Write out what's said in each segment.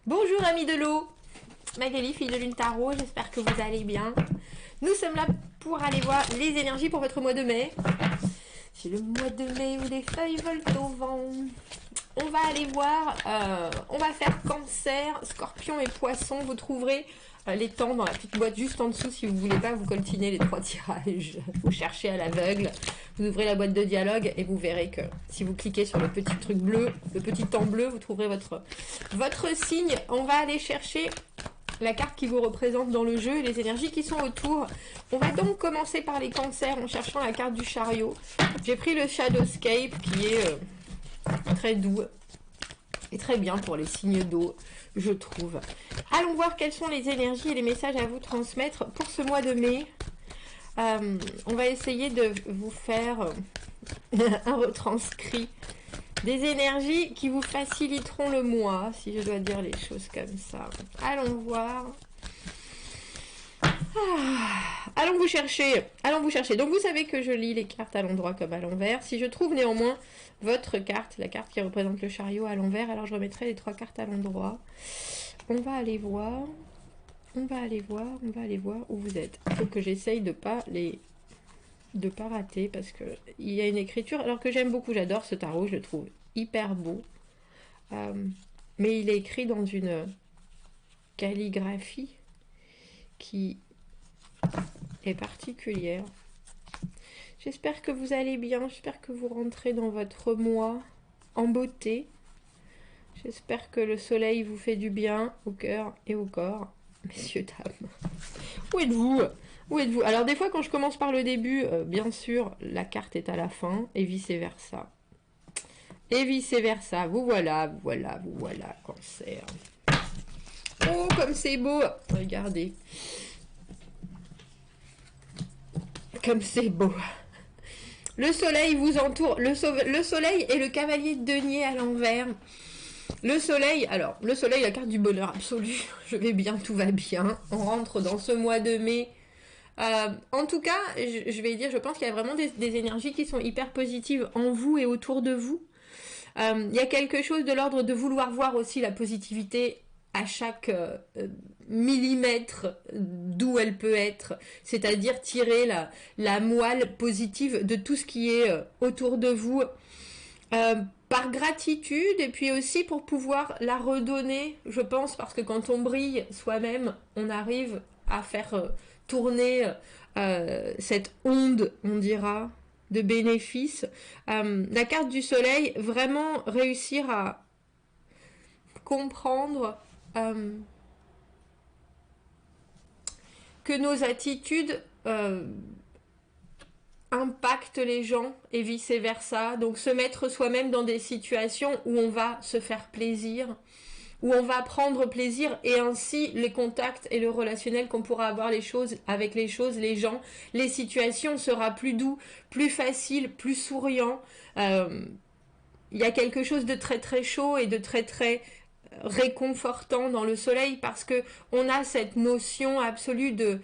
Bonjour amis de l'eau, Magali, fille de Lune Tarot, j'espère que vous allez bien. Nous sommes là pour aller voir les énergies pour votre mois de mai. C'est le mois de mai où les feuilles volent au vent. On va aller voir, on va faire Cancer, Scorpion et Poisson. Vous trouverez les temps dans la petite boîte juste en dessous si vous voulez pas vous coltiner les 3 tirages. Vous cherchez à l'aveugle, vous ouvrez la boîte de dialogue et vous verrez que si vous cliquez sur le petit truc bleu, le petit temps bleu, vous trouverez votre signe. On va aller chercher la carte qui vous représente dans le jeu et les énergies qui sont autour. On va donc commencer par les cancers en cherchant la carte du chariot. J'ai pris le Shadowscape qui est très doux et très bien pour les signes d'eau, je trouve. Allons voir quelles sont les énergies et les messages à vous transmettre pour ce mois de mai. On va essayer de vous faire un retranscrit des énergies qui vous faciliteront le mois, si je dois dire les choses comme ça. Allons voir. Allons vous chercher. Donc vous savez que je lis les cartes à l'endroit comme à l'envers. Si je trouve néanmoins votre carte, la carte qui représente le chariot à l'envers, alors je remettrai les 3 cartes à l'endroit. On va aller voir. On va aller voir où vous êtes. Il faut que j'essaye de pas rater parce que il y a une écriture alors que j'aime beaucoup. J'adore ce tarot, je le trouve hyper beau. Mais il est écrit dans une calligraphie qui est particulière. J'espère que vous allez bien, j'espère que vous rentrez dans votre mois en beauté. J'espère que le soleil vous fait du bien au cœur et au corps. Messieurs, dames, où êtes-vous? Où êtes-vous? Alors des fois quand je commence par le début, bien sûr, la carte est à la fin et vice-versa. Et vice-versa. Vous voilà, Cancer. Oh, comme c'est beau! Regardez. Comme c'est beau. Le soleil vous entoure. Le soleil et le cavalier de denier à l'envers. Le soleil, alors, le soleil, la carte du bonheur absolu. Je vais bien, tout va bien. On rentre dans ce mois de mai. En tout cas, je vais dire, je pense qu'il y a vraiment des énergies qui sont hyper positives en vous et autour de vous. Il y a quelque chose de l'ordre de vouloir voir aussi la positivité à chaque millimètre d'où elle peut être, c'est-à-dire tirer la moelle positive de tout ce qui est autour de vous par gratitude et puis aussi pour pouvoir la redonner, je pense, parce que quand on brille soi-même, on arrive à faire tourner cette onde, on dira, de bénéfices. La carte du soleil, vraiment réussir à comprendre que nos attitudes impactent les gens et vice-versa. Donc se mettre soi-même dans des situations où on va se faire plaisir, où on va prendre plaisir et ainsi les contacts et le relationnel qu'on pourra avoir avec les choses, les gens, les situations sera plus doux, plus facile, plus souriant. Il y a quelque chose de très très chaud et de très très réconfortant dans le soleil parce que on a cette notion absolue de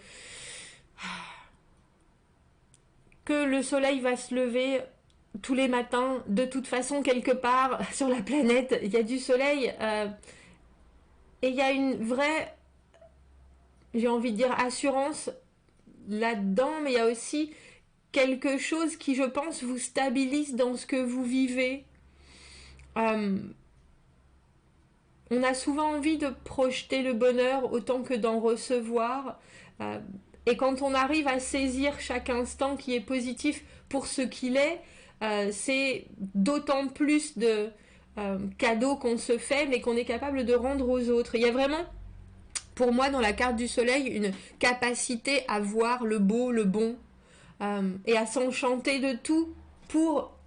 que le soleil va se lever tous les matins de toute façon quelque part sur la planète il y a du soleil et il y a une vraie, j'ai envie de dire, assurance là-dedans, mais il y a aussi quelque chose qui, je pense, vous stabilise dans ce que vous vivez. On a souvent envie de projeter le bonheur autant que d'en recevoir. Et quand on arrive à saisir chaque instant qui est positif pour ce qu'il est, c'est d'autant plus de cadeaux qu'on se fait, mais qu'on est capable de rendre aux autres. Il y a vraiment, pour moi, dans la carte du soleil, une capacité à voir le beau, le bon, et à s'enchanter de tout pour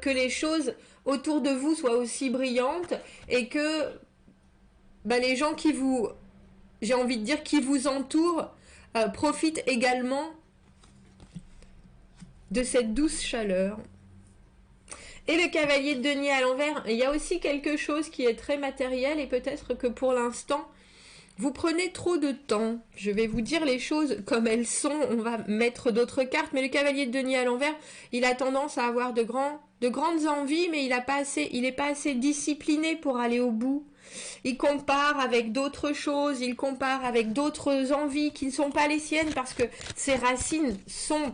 que les choses autour de vous soient aussi brillantes et que les gens qui vous, j'ai envie de dire, qui vous entourent profitent également de cette douce chaleur. Et le cavalier de denier à l'envers, il y a aussi quelque chose qui est très matériel et peut-être que pour l'instant Vous prenez trop de temps. Je vais vous dire les choses comme elles sont. On va mettre d'autres cartes. Mais le cavalier de denier à l'envers, il a tendance à avoir de grandes envies, mais il n'est pas assez discipliné pour aller au bout. Il compare avec d'autres choses, il compare avec d'autres envies qui ne sont pas les siennes parce que ses racines sont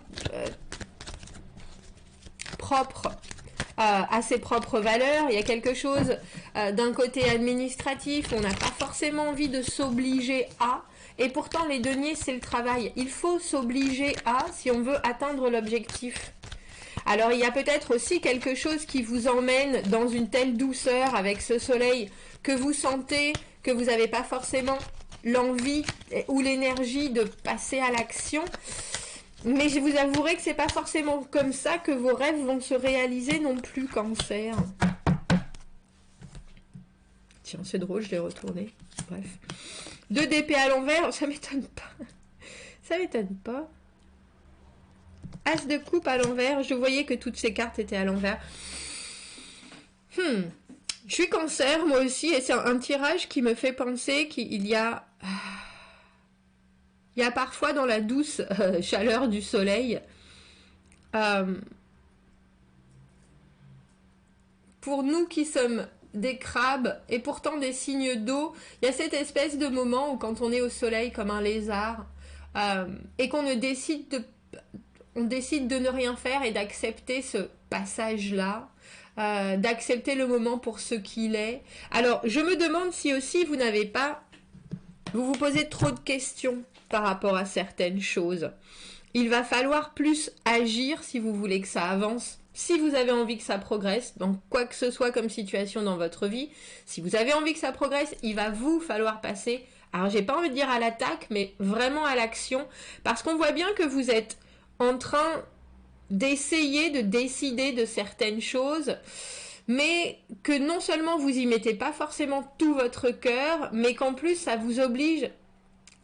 propres à ses propres valeurs. Il y a quelque chose d'un côté administratif, on n'a pas forcément envie de s'obliger à, et pourtant les deniers c'est le travail. Il faut s'obliger à si on veut atteindre l'objectif. Alors il y a peut-être aussi quelque chose qui vous emmène dans une telle douceur avec ce soleil que vous sentez que vous n'avez pas forcément l'envie ou l'énergie de passer à l'action. Mais je vous avouerai que c'est pas forcément comme ça que vos rêves vont se réaliser non plus, Cancer. Tiens, c'est drôle, je l'ai retourné. Bref. 2 d'épée à l'envers, ça m'étonne pas. Ça m'étonne pas. As de coupe à l'envers, je voyais que toutes ces cartes étaient à l'envers. Je suis Cancer, moi aussi, et c'est un tirage qui me fait penser qu'il y a... Il y a parfois dans la douce chaleur du soleil, pour nous qui sommes des crabes et pourtant des signes d'eau, il y a cette espèce de moment où quand on est au soleil comme un lézard et qu'on décide de ne rien faire et d'accepter ce passage-là, d'accepter le moment pour ce qu'il est. Alors, je me demande si aussi vous n'avez pas... Vous vous posez trop de questions par rapport à certaines choses. Il va falloir plus agir si vous voulez que ça avance, si vous avez envie que ça progresse, dans quoi que ce soit comme situation dans votre vie. Si vous avez envie que ça progresse, il va vous falloir passer, alors j'ai pas envie de dire à l'attaque, mais vraiment à l'action, parce qu'on voit bien que vous êtes en train d'essayer de décider de certaines choses, mais que non seulement vous y mettez pas forcément tout votre cœur, mais qu'en plus ça vous oblige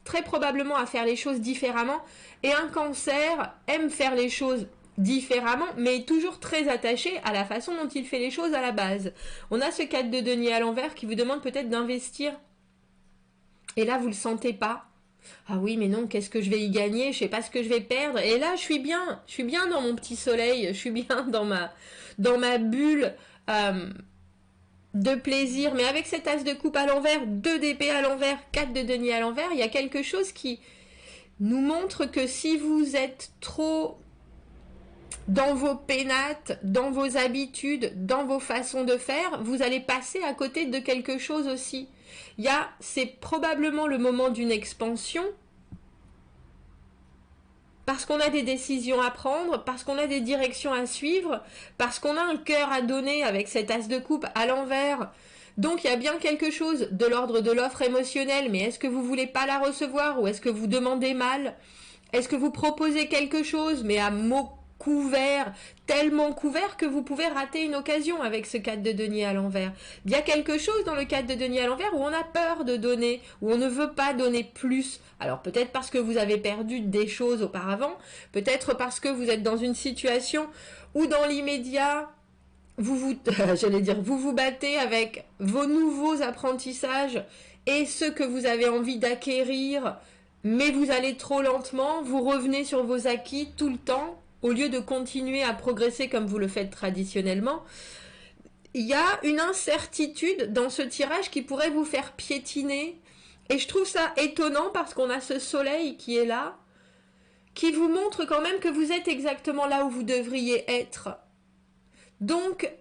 très probablement à faire les choses différemment. Et un Cancer aime faire les choses différemment, mais est toujours très attaché à la façon dont il fait les choses à la base. On a ce 4 de denier à l'envers qui vous demande peut-être d'investir. Et là, vous le sentez pas. Ah oui, mais non, qu'est-ce que je vais y gagner? Je sais pas ce que je vais perdre. Et là, je suis bien dans mon petit soleil, je suis bien dans ma bulle de plaisir. Mais avec cet as de coupe à l'envers, 2 d'épée à l'envers, 4 de denier à l'envers, il y a quelque chose qui nous montre que si vous êtes trop dans vos pénates, dans vos habitudes, dans vos façons de faire, vous allez passer à côté de quelque chose aussi. C'est probablement le moment d'une expansion, parce qu'on a des décisions à prendre, parce qu'on a des directions à suivre, parce qu'on a un cœur à donner avec cet as de coupe à l'envers. Donc il y a bien quelque chose de l'ordre de l'offre émotionnelle, mais est-ce que vous voulez pas la recevoir ou est-ce que vous demandez mal? Est-ce que vous proposez quelque chose, mais à mots couverts, tellement couverts que vous pouvez rater une occasion avec ce 4 de denier à l'envers? Il y a quelque chose dans le 4 de denier à l'envers où on a peur de donner, où on ne veut pas donner plus. Alors peut-être parce que vous avez perdu des choses auparavant, peut-être parce que vous êtes dans une situation où dans l'immédiat, vous vous battez avec vos nouveaux apprentissages et ceux que vous avez envie d'acquérir, mais vous allez trop lentement, vous revenez sur vos acquis tout le temps, au lieu de continuer à progresser comme vous le faites traditionnellement. Il y a une incertitude dans ce tirage qui pourrait vous faire piétiner, et je trouve ça étonnant parce qu'on a ce soleil qui est là, qui vous montre quand même que vous êtes exactement là où vous devriez être. Donc,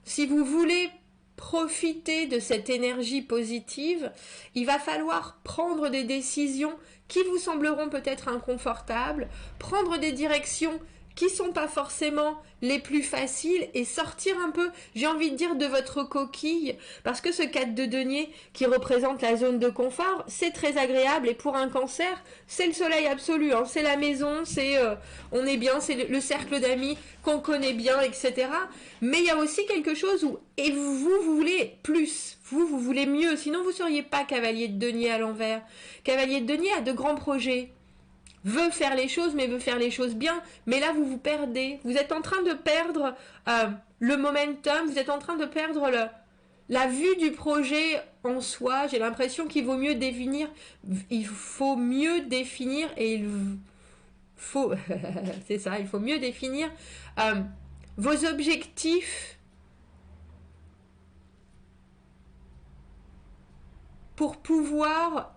si vous voulez profiter de cette énergie positive, il va falloir prendre des décisions qui vous sembleront peut-être inconfortables, prendre des directions qui sont pas forcément les plus faciles et sortir un peu, j'ai envie de dire, de votre coquille, parce que ce 4 de denier qui représente la zone de confort, c'est très agréable, et pour un Cancer, c'est le soleil absolu, hein. C'est la maison, c'est on est bien, c'est le cercle d'amis qu'on connaît bien, etc. Mais il y a aussi quelque chose où, et vous voulez plus, vous voulez mieux, sinon vous ne seriez pas cavalier de denier à l'envers. Cavalier de denier a de grands projets, veut faire les choses, mais veut faire les choses bien. Mais là, vous vous perdez. Vous êtes en train de perdre le momentum, vous êtes en train de perdre la vue du projet en soi, j'ai l'impression qu'il vaut mieux définir, il faut mieux définir et il faut, c'est ça, il faut mieux définir vos objectifs pour pouvoir,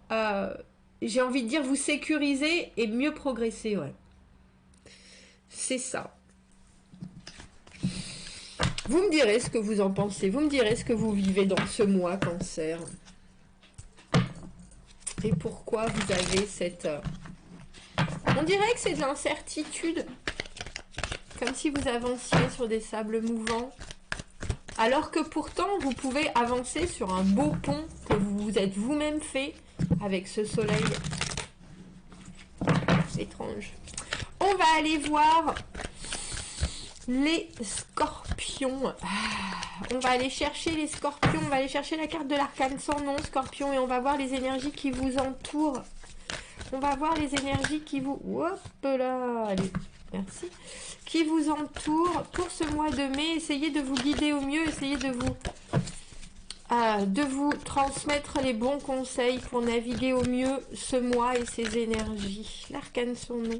j'ai envie de dire, vous sécuriser et mieux progresser, ouais. C'est ça. Vous me direz ce que vous en pensez, vous me direz ce que vous vivez dans ce mois Cancer. Et pourquoi vous avez cette... On dirait que c'est de l'incertitude, comme si vous avanciez sur des sables mouvants, alors que pourtant vous pouvez avancer sur un beau pont que vous vous êtes vous-même fait avec ce soleil. Étrange. On va aller voir les scorpions. On va aller chercher les scorpions, on va aller chercher la carte de l'arcane sans nom, scorpion, et on va voir les énergies qui vous entourent. On va voir les énergies qui vous... Hop là, allez, merci. Qui vous entourent pour ce mois de mai. Essayez de vous guider au mieux, essayez de vous transmettre les bons conseils pour naviguer au mieux ce mois et ses énergies. L'arcane sans nom.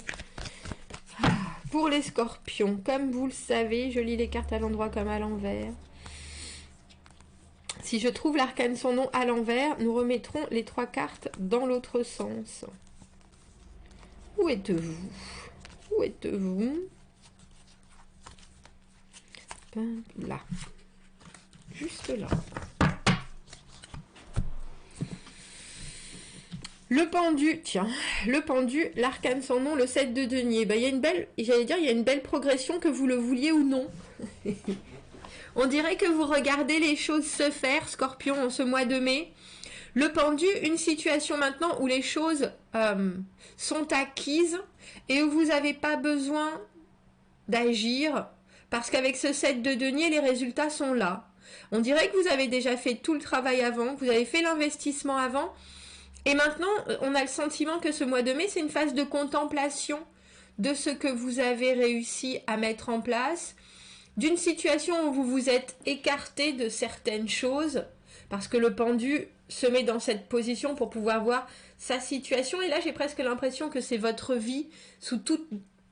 Pour les scorpions, comme vous le savez, je lis les cartes à l'endroit comme à l'envers. Si je trouve l'arcane sans nom à l'envers, nous remettrons les 3 cartes dans l'autre sens. Où êtes-vous? Où êtes-vous? Là. Juste là. Le pendu, tiens, le pendu, l'arcane sans nom, le 7 de denier. Ben, il y a une belle, j'allais dire, il y a une belle progression que vous le vouliez ou non. On dirait que vous regardez les choses se faire, Scorpion, en ce mois de mai. Le pendu, une situation maintenant où les choses sont acquises et où vous n'avez pas besoin d'agir parce qu'avec ce 7 de denier, les résultats sont là. On dirait que vous avez déjà fait tout le travail avant, que vous avez fait l'investissement avant. Et maintenant, on a le sentiment que ce mois de mai, c'est une phase de contemplation de ce que vous avez réussi à mettre en place, d'une situation où vous vous êtes écarté de certaines choses, parce que le pendu se met dans cette position pour pouvoir voir sa situation. Et là, j'ai presque l'impression que c'est votre vie, sous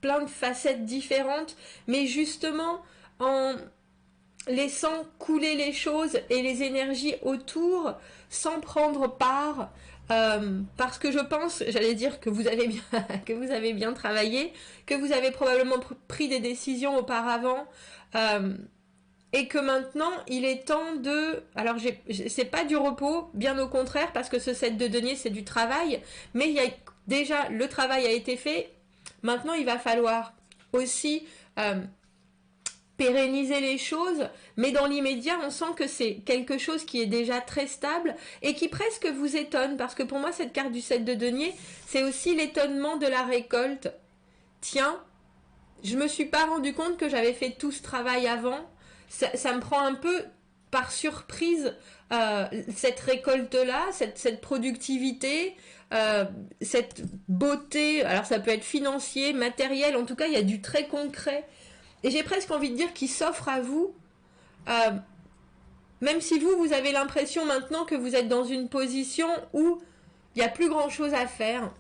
plein de facettes différentes, mais justement en laissant couler les choses et les énergies autour, sans prendre part, parce que je pense, j'allais dire que vous avez bien, que vous avez bien travaillé, que vous avez probablement pris des décisions auparavant, et que maintenant il est temps de... Alors c'est pas du repos, bien au contraire, parce que ce 7 de denier c'est du travail, mais il y a déjà le travail a été fait. Maintenant il va falloir aussi pérenniser les choses, mais dans l'immédiat, on sent que c'est quelque chose qui est déjà très stable et qui presque vous étonne, parce que pour moi, cette carte du 7 de denier, c'est aussi l'étonnement de la récolte. Tiens, je me suis pas rendu compte que j'avais fait tout ce travail avant, ça me prend un peu par surprise, cette récolte-là, cette productivité, cette beauté, alors ça peut être financier, matériel, en tout cas, il y a du très concret. Et j'ai presque envie de dire qu'il s'offre à vous, même si vous avez l'impression maintenant que vous êtes dans une position où il n'y a plus grand chose à faire.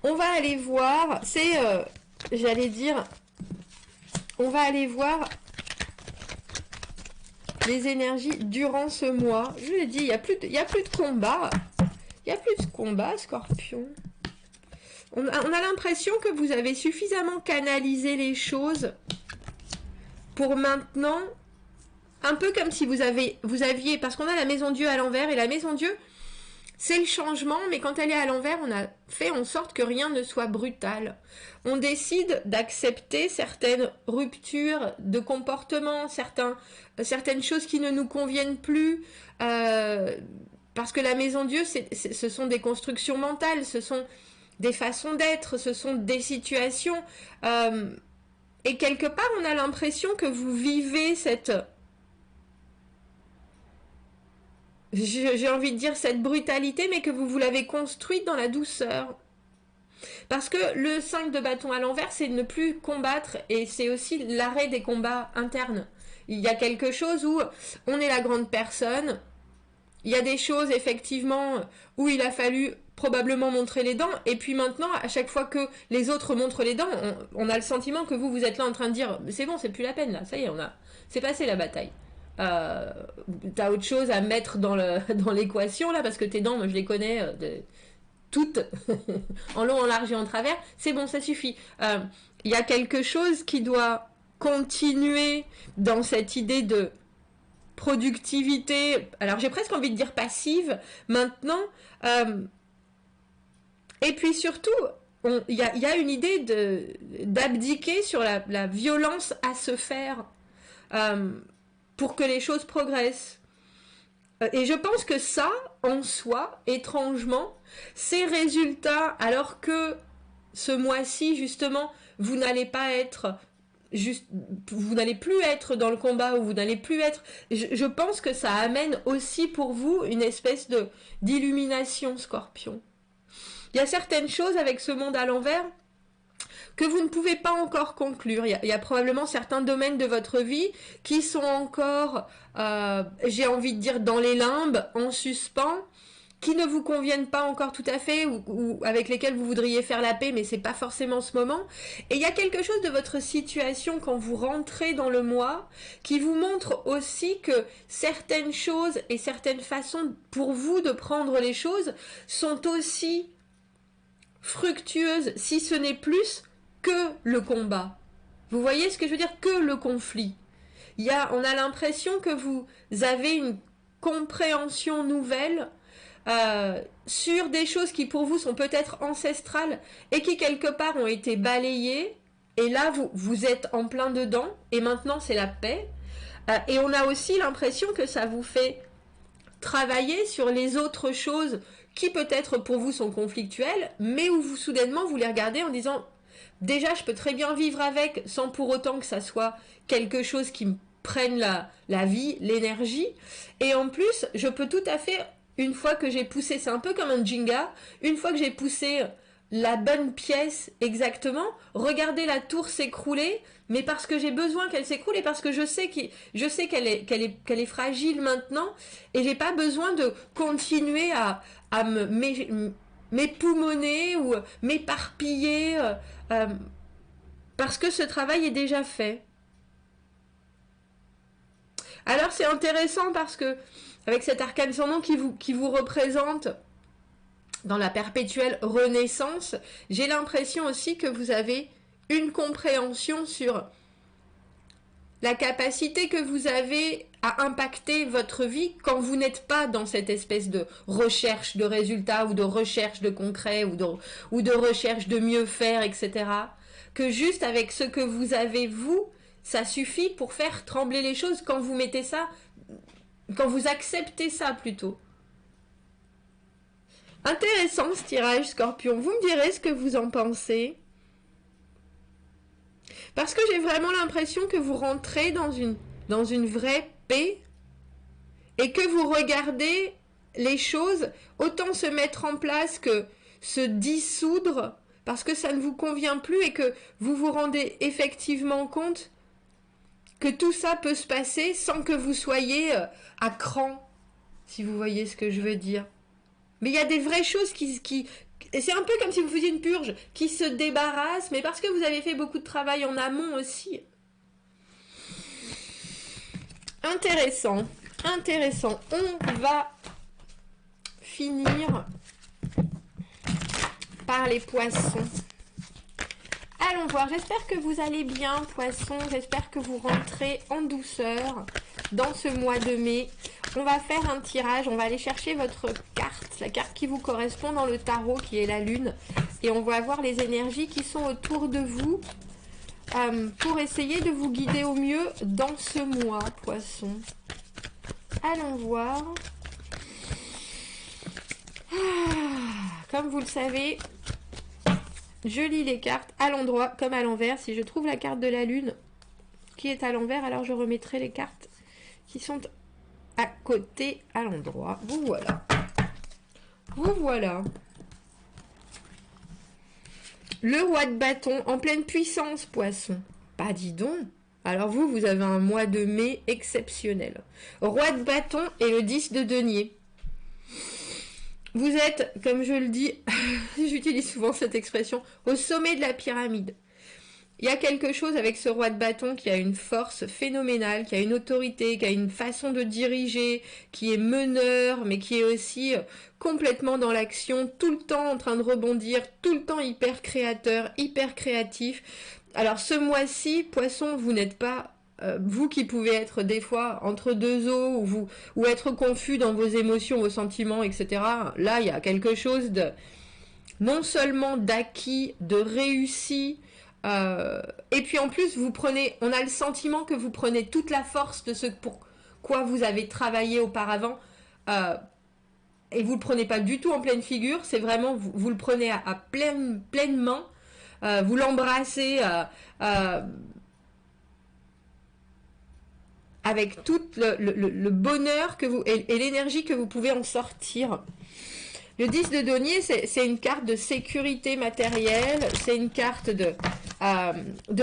On va aller voir, j'allais dire, on va aller voir les énergies durant ce mois. Je l'ai dit, il n'y a plus de combat. Il n'y a plus de combat, Scorpion. On a l'impression que vous avez suffisamment canalisé les choses pour maintenant, un peu comme si vous aviez, parce qu'on a la maison Dieu à l'envers, et la maison Dieu, c'est le changement, mais quand elle est à l'envers, on a fait en sorte que rien ne soit brutal. On décide d'accepter certaines ruptures de comportement, certaines choses qui ne nous conviennent plus, parce que la maison Dieu, ce sont des constructions mentales, ce sont des façons d'être, ce sont des situations, et quelque part on a l'impression que vous vivez j'ai envie de dire cette brutalité, mais que vous l'avez construite dans la douceur. Parce que le 5 de bâton à l'envers, c'est ne plus combattre, et c'est aussi l'arrêt des combats internes. il y a quelque chose où on est la grande personne. Il y a des choses, effectivement, où il a fallu probablement montrer les dents. Et puis maintenant, à chaque fois que les autres montrent les dents, on a le sentiment que vous êtes là en train de dire « C'est bon, c'est plus la peine, là. Ça y est, c'est passé la bataille. T'as autre chose à mettre dans l'équation, là, parce que tes dents, moi, je les connais toutes, en long, en large et en travers. C'est bon, ça suffit. Il y a quelque chose qui doit continuer dans cette idée de productivité, alors j'ai presque envie de dire passive maintenant, et puis surtout il y a une idée d'abdiquer sur la violence à se faire pour que les choses progressent, et je pense que ça en soi, étrangement, ces résultats, alors que ce mois-ci justement vous n'allez pas être vous n'allez plus être dans le combat, ou vous n'allez plus être... Je pense que ça amène aussi pour vous une espèce d'illumination, Scorpion. Il y a certaines choses avec ce monde à l'envers que vous ne pouvez pas encore conclure. Il y a probablement certains domaines de votre vie qui sont encore, j'ai envie de dire, dans les limbes, en suspens, qui ne vous conviennent pas encore tout à fait, ou avec lesquels vous voudriez faire la paix, mais c'est pas forcément ce moment. Et il y a quelque chose de votre situation quand vous rentrez dans le mois qui vous montre aussi que certaines choses et certaines façons pour vous de prendre les choses sont aussi fructueuses, si ce n'est plus que le combat. Vous voyez ce que je veux dire? Que le conflit. On a l'impression que vous avez une compréhension nouvelle sur des choses qui pour vous sont peut-être ancestrales et qui quelque part ont été balayées, et là vous êtes en plein dedans, et maintenant c'est la paix, et on a aussi l'impression que ça vous fait travailler sur les autres choses qui peut-être pour vous sont conflictuelles, mais où vous soudainement vous les regardez en disant déjà je peux très bien vivre avec sans pour autant que ça soit quelque chose qui me prenne la vie, l'énergie, et en plus je peux tout à fait, une fois que j'ai poussé, c'est un peu comme un Jenga, une fois que j'ai poussé la bonne pièce exactement, regarder la tour s'écrouler, mais parce que j'ai besoin qu'elle s'écroule, et parce que je sais qu'elle est fragile maintenant, et j'ai pas besoin de continuer à m'époumoner ou m'éparpiller, parce que ce travail est déjà fait. Alors c'est intéressant parce que avec cet arcane sans nom qui vous représente dans la perpétuelle renaissance, j'ai l'impression aussi que vous avez une compréhension sur la capacité que vous avez à impacter votre vie quand vous n'êtes pas dans cette espèce de recherche de résultats, ou de recherche de concret, ou de recherche de mieux faire, etc. Que juste avec ce que vous avez, vous, ça suffit pour faire trembler les choses quand vous mettez ça, quand vous acceptez ça plutôt. Intéressant ce tirage, Scorpion. Vous me direz ce que vous en pensez. Parce que j'ai vraiment l'impression que vous rentrez dans une vraie paix, et que vous regardez les choses autant se mettre en place que se dissoudre parce que ça ne vous convient plus, et que vous vous rendez effectivement compte que tout ça peut se passer sans que vous soyez à cran, si vous voyez ce que je veux dire. Mais il y a des vraies choses c'est un peu comme si vous faisiez une purge, qui se débarrassent, mais parce que vous avez fait beaucoup de travail en amont aussi. Intéressant, intéressant. On va finir par les poissons. Allons voir, j'espère que vous allez bien, poissons. J'espère que vous rentrez en douceur dans ce mois de mai. On va faire un tirage, on va aller chercher votre carte, la carte qui vous correspond dans le tarot, qui est la lune. Et on va voir les énergies qui sont autour de vous pour essayer de vous guider au mieux dans ce mois, poissons. Allons voir. Comme vous le savez, je lis les cartes à l'endroit comme à l'envers. Si je trouve la carte de la lune qui est à l'envers, alors je remettrai les cartes qui sont à côté à l'endroit. Vous voilà. Vous voilà. Le roi de bâton en pleine puissance, poisson. Bah dis donc. Alors vous, vous avez un mois de mai exceptionnel. Roi de bâton et le 10 de denier. Vous êtes, comme je le dis, j'utilise souvent cette expression, au sommet de la pyramide. Il y a quelque chose avec ce roi de bâton qui a une force phénoménale, qui a une autorité, qui a une façon de diriger, qui est meneur, mais qui est aussi complètement dans l'action, tout le temps en train de rebondir, tout le temps hyper créateur, hyper créatif. Alors ce mois-ci, Poisson, vous n'êtes pas... vous qui pouvez être des fois entre deux eaux ou être confus dans vos émotions, vos sentiments, etc. Là, il y a quelque chose de non seulement d'acquis, de réussi, et puis en plus, on a le sentiment que vous prenez toute la force de ce pour quoi vous avez travaillé auparavant, et vous le prenez pas du tout en pleine figure, c'est vraiment, vous le prenez à pleine main, vous l'embrassez avec tout le bonheur que vous et l'énergie que vous pouvez en sortir. Le 10 de denier, c'est une carte de sécurité matérielle, c'est une carte de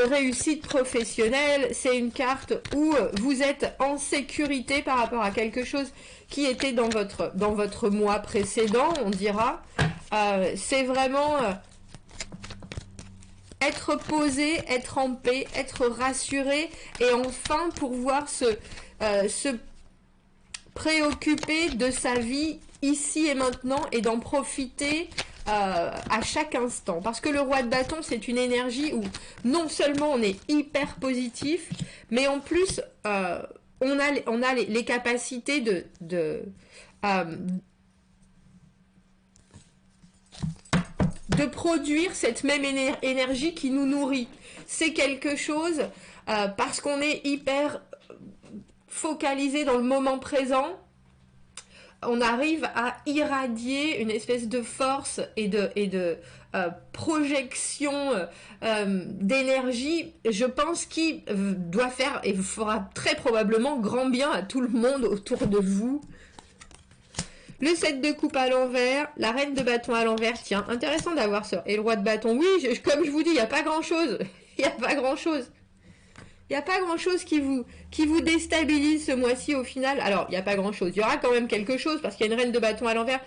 réussite professionnelle, c'est une carte où vous êtes en sécurité par rapport à quelque chose qui était dans votre mois précédent, on dira. C'est vraiment être posé, être en paix, être rassuré et enfin pouvoir se préoccuper de sa vie ici et maintenant et d'en profiter à chaque instant. Parce que le roi de bâton, c'est une énergie où non seulement on est hyper positif, mais en plus on a les capacités de produire cette même énergie qui nous nourrit. C'est quelque chose parce qu'on est hyper focalisé dans le moment présent, on arrive à irradier une espèce de force et de projection d'énergie, je pense, qui doit faire et fera très probablement grand bien à tout le monde autour de vous. Le 7 de coupe à l'envers, la reine de bâton à l'envers, tiens, intéressant d'avoir ça. Et le roi de bâton, oui, comme je vous dis, il n'y a pas grand-chose. Il n'y a pas grand-chose. Il n'y a pas grand-chose qui vous déstabilise ce mois-ci au final. Alors, il n'y a pas grand-chose. Il y aura quand même quelque chose parce qu'il y a une reine de bâton à l'envers.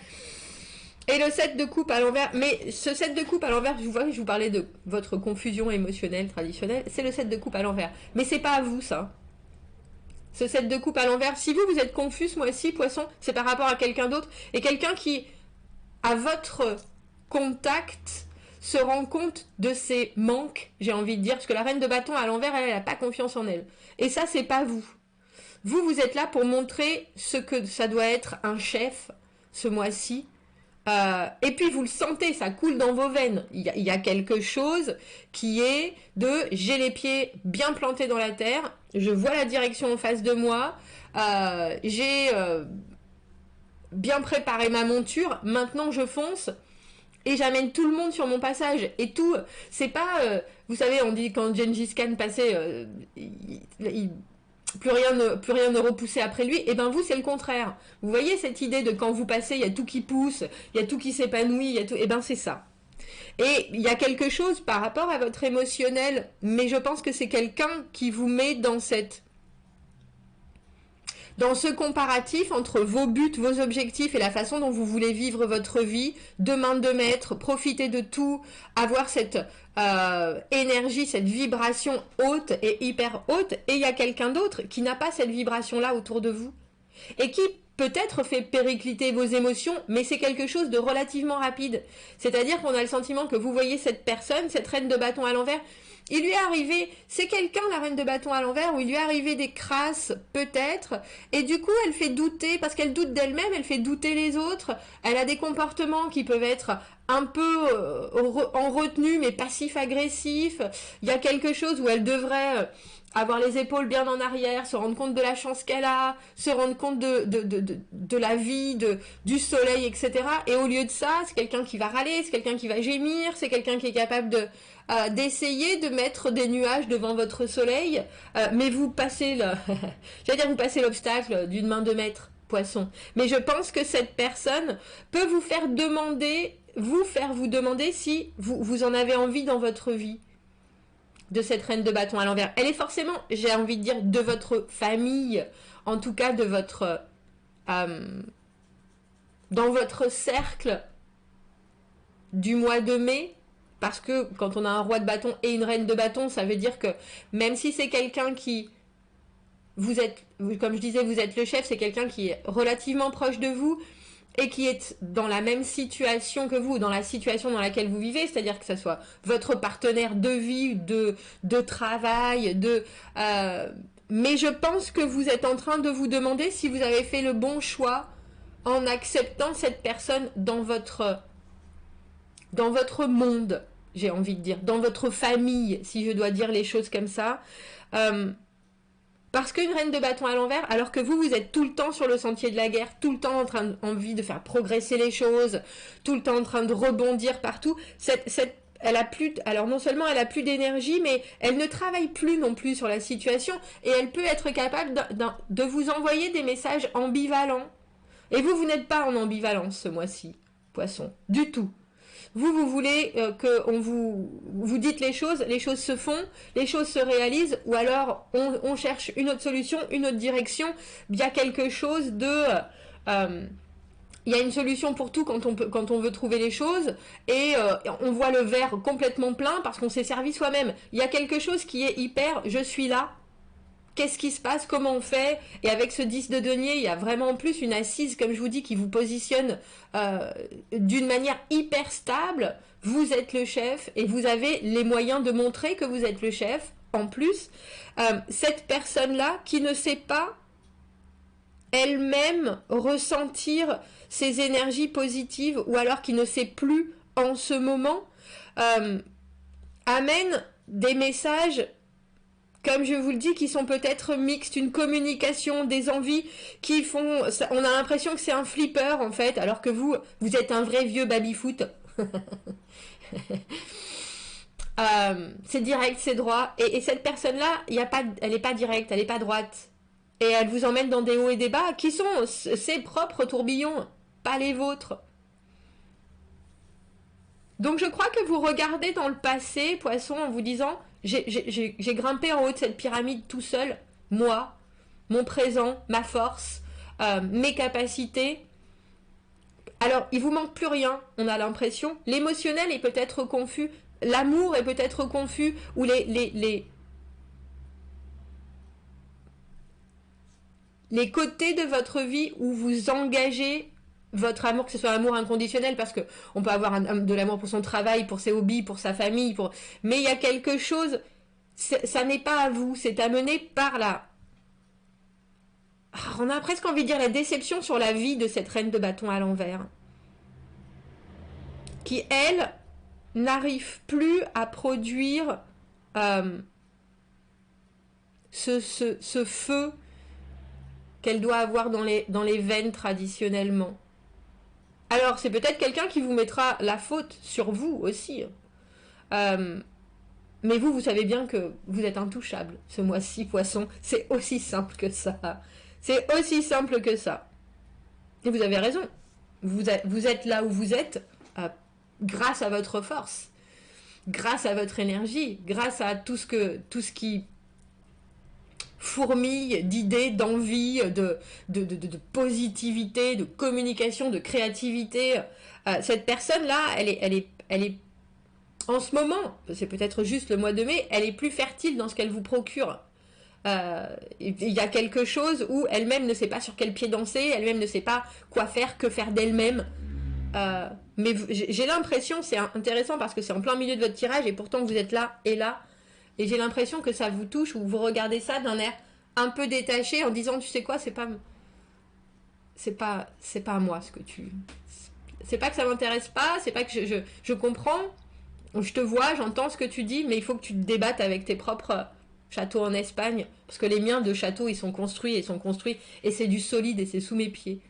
Et le 7 de coupe à l'envers. Mais ce 7 de coupe à l'envers, je vous parlais de votre confusion émotionnelle traditionnelle. C'est le 7 de coupe à l'envers. Mais c'est pas à vous, ça. Ce 7 de coupe à l'envers, si vous êtes confus ce mois-ci, Poisson, c'est par rapport à quelqu'un d'autre. Et quelqu'un qui, à votre contact, se rend compte de ses manques, j'ai envie de dire, parce que la reine de bâton à l'envers, elle n'a pas confiance en elle. Et ça, c'est pas vous. Vous êtes là pour montrer ce que ça doit être un chef ce mois-ci. Et puis vous le sentez, ça coule dans vos veines. Il y a quelque chose qui est de j'ai les pieds bien plantés dans la terre, je vois la direction en face de moi, j'ai bien préparé ma monture, maintenant je fonce. Et j'amène tout le monde sur mon passage. Et tout, c'est pas... vous savez, on dit quand Gengis Khan passait, plus rien ne repoussait après lui. Et ben vous, c'est le contraire. Vous voyez cette idée de quand vous passez, il y a tout qui pousse, il y a tout qui s'épanouit, il y a tout... Et ben c'est ça. Et il y a quelque chose par rapport à votre émotionnel, mais je pense que c'est quelqu'un qui vous met dans ce comparatif entre vos buts, vos objectifs et la façon dont vous voulez vivre votre vie, de main de maître, profiter de tout, avoir cette énergie, cette vibration haute et hyper haute, et il y a quelqu'un d'autre qui n'a pas cette vibration-là autour de vous, et qui peut-être fait péricliter vos émotions, mais c'est quelque chose de relativement rapide. C'est-à-dire qu'on a le sentiment que vous voyez cette personne, cette reine de bâton à l'envers, il lui est arrivé, c'est quelqu'un la reine de bâton à l'envers, où il lui est arrivé des crasses peut-être, et du coup elle fait douter, parce qu'elle doute d'elle-même, elle fait douter les autres, elle a des comportements qui peuvent être un peu en retenue, mais passif-agressif, il y a quelque chose où elle devrait avoir les épaules bien en arrière, se rendre compte de la chance qu'elle a, se rendre compte de la vie, du soleil, etc. Et au lieu de ça, c'est quelqu'un qui va râler, c'est quelqu'un qui va gémir, c'est quelqu'un qui est capable d'essayer de mettre des nuages devant votre soleil, mais vous passez vous passez l'obstacle d'une main de maître, Poisson. Mais je pense que cette personne peut vous faire vous demander si vous en avez envie dans votre vie. de cette reine de bâton à l'envers. Elle est forcément, j'ai envie de dire, de votre famille, en tout cas de votre... dans votre cercle du mois de mai, parce que quand on a un roi de bâton et une reine de bâton, ça veut dire que même si c'est quelqu'un qui... Vous êtes, comme je disais, vous êtes le chef, c'est quelqu'un qui est relativement proche de vous et qui est dans la même situation que vous, dans la situation dans laquelle vous vivez, c'est-à-dire que ce soit votre partenaire de vie, de travail, mais je pense que vous êtes en train de vous demander si vous avez fait le bon choix en acceptant cette personne dans votre monde, j'ai envie de dire, dans votre famille, si je dois dire les choses comme ça. Parce qu'une reine de bâton à l'envers, alors que vous êtes tout le temps sur le sentier de la guerre, tout le temps envie de faire progresser les choses, tout le temps en train de rebondir partout, elle a plus, alors non seulement elle a plus d'énergie, mais elle ne travaille plus non plus sur la situation et elle peut être capable de vous envoyer des messages ambivalents. Et vous n'êtes pas en ambivalence ce mois-ci, poisson, du tout. Vous voulez que vous dites les choses se font, les choses se réalisent, ou alors on cherche une autre solution, une autre direction. Il y a quelque chose de... il y a une solution pour tout quand on veut trouver les choses, et on voit le verre complètement plein parce qu'on s'est servi soi-même. Il y a quelque chose qui est hyper « je suis là ». Qu'est-ce qui se passe? Comment on fait? Et avec ce 10 de denier, il y a vraiment en plus une assise, comme je vous dis, qui vous positionne d'une manière hyper stable. Vous êtes le chef et vous avez les moyens de montrer que vous êtes le chef. En plus, cette personne-là qui ne sait pas elle-même ressentir ses énergies positives ou alors qui ne sait plus en ce moment, amène des messages, comme je vous le dis, qui sont peut-être mixtes, une communication, des envies qui font... On a l'impression que c'est un flipper, en fait, alors que vous êtes un vrai vieux baby-foot. C'est direct, c'est droit. Et cette personne-là, elle n'est pas directe, elle n'est pas droite. Et elle vous emmène dans des hauts et des bas qui sont ses propres tourbillons, pas les vôtres. Donc je crois que vous regardez dans le passé, poisson, en vous disant... J'ai grimpé en haut de cette pyramide tout seul, moi, mon présent, ma force, mes capacités. Alors, il vous manque plus rien, on a l'impression. L'émotionnel est peut-être confus, l'amour est peut-être confus, ou les côtés de votre vie où vous engagez votre amour, que ce soit un amour inconditionnel, parce que on peut avoir de l'amour pour son travail, pour ses hobbies, pour sa famille, mais il y a quelque chose, ça n'est pas à vous, c'est amené par là. On a presque envie de dire la déception sur la vie de cette reine de bâton à l'envers, qui, elle, n'arrive plus à produire ce feu qu'elle doit avoir dans les veines traditionnellement. Alors, c'est peut-être quelqu'un qui vous mettra la faute sur vous aussi. Mais vous savez bien que vous êtes intouchable ce mois-ci, poisson. C'est aussi simple que ça. C'est aussi simple que ça. Et vous avez raison. Vous êtes là où vous êtes grâce à votre force, grâce à votre énergie, grâce à tout ce qui fourmille d'idées, d'envie, de positivité, de communication, de créativité. Cette personne-là, elle est en ce moment, c'est peut-être juste le mois de mai, elle est plus fertile dans ce qu'elle vous procure. Il y a quelque chose où elle-même ne sait pas sur quel pied danser, elle-même ne sait pas quoi faire, que faire d'elle-même. Mais j'ai l'impression, c'est intéressant parce que c'est en plein milieu de votre tirage et pourtant vous êtes là et là. Et j'ai l'impression que ça vous touche ou vous regardez ça d'un air un peu détaché en disant, tu sais quoi, c'est pas à moi ce que tu... C'est pas que ça m'intéresse pas, c'est pas que je comprends, je te vois, j'entends ce que tu dis, mais il faut que tu te débattes avec tes propres châteaux en Espagne, parce que les miens de châteaux, ils sont construits, et c'est du solide, et c'est sous mes pieds.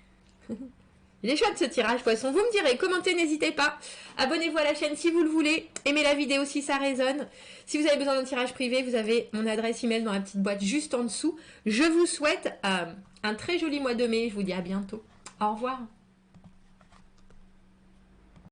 Il est chouette ce tirage, poisson. Vous me direz, commentez, n'hésitez pas. Abonnez-vous à la chaîne si vous le voulez. Aimez la vidéo si ça résonne. Si vous avez besoin d'un tirage privé, vous avez mon adresse email dans la petite boîte juste en dessous. Je vous souhaite un très joli mois de mai. Je vous dis à bientôt. Au revoir.